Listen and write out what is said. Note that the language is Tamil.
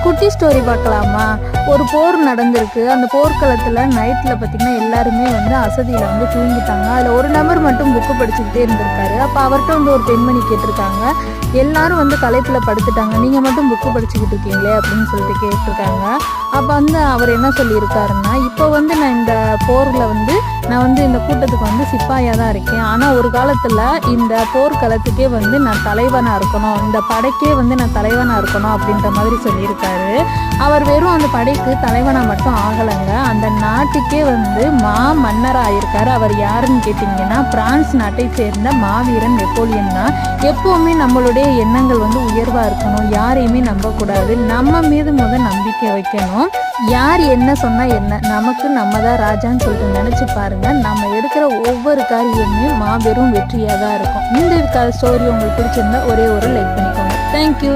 குட்டி ஸ்டோரி பார்க்கலாமா? ஒரு போர் நடந்திருக்கு. அந்த போர்க்களத்தில் நைட்டில் பார்த்திங்கன்னா எல்லாருமே அசதியில் தூங்கிட்டாங்க. அதில் ஒரு நபர் மட்டும் புக்கு படிச்சுக்கிட்டே இருந்திருக்காரு. அப்போ அவர்கிட்ட ஒரு பெண்மணி கேட்டிருக்காங்க, எல்லாரும் களைப்பில் படுத்துட்டாங்க, நீங்கள் மட்டும் புக்கு படிச்சுக்கிட்டு இருக்கீங்களே அப்படின்னு சொல்லிட்டு கேட்டிருக்காங்க. அப்போ அவர் என்ன சொல்லியிருக்காருன்னா, இப்போ நான் இந்த போரில் நான் இந்த கூட்டத்துக்கு சிப்பாயாக தான் இருக்கேன். ஆனால் ஒரு காலத்தில் இந்த போர்க்களத்துக்கே நான் தலைவனாக இருக்கணும், இந்த படைக்கே நான் தலைவனாக இருக்கணும் அப்படின்ற மாதிரி சொல்லியிருக்காரு. அவர் வெறும் அந்த படைக்கு தலைவனாக மட்டும் ஆகலைங்க, அந்த நாட்டுக்கே மன்னராக ஆயிருக்காரு. அவர் யாருன்னு கேட்டிங்கன்னா, பிரான்ஸ் நாட்டை சேர்ந்த மாவீரன் நெப்போலியன் தான். எப்போவுமே நம்மளுடைய எண்ணங்கள் உயர்வாக இருக்கணும், யாரையுமே நம்பக்கூடாது, நம்ம மீது நம்பிக்கை வைக்கணும். யார் என்ன சொன்னால் என்ன, நமக்கு நம்ம தான் ராஜான்னு சொல்லிட்டு நினச்சி பாருங்கள். நம்ம எடுக்கிற ஒவ்வொரு காரியமுமே மாபெரும் வெற்றியாக தான் இருக்கும். இந்த ஸ்டோரி உங்களுக்கு பிடிச்சிருந்தா ஒரே ஒரு லைக் பண்ணிக்கோங்க. தேங்க்யூ.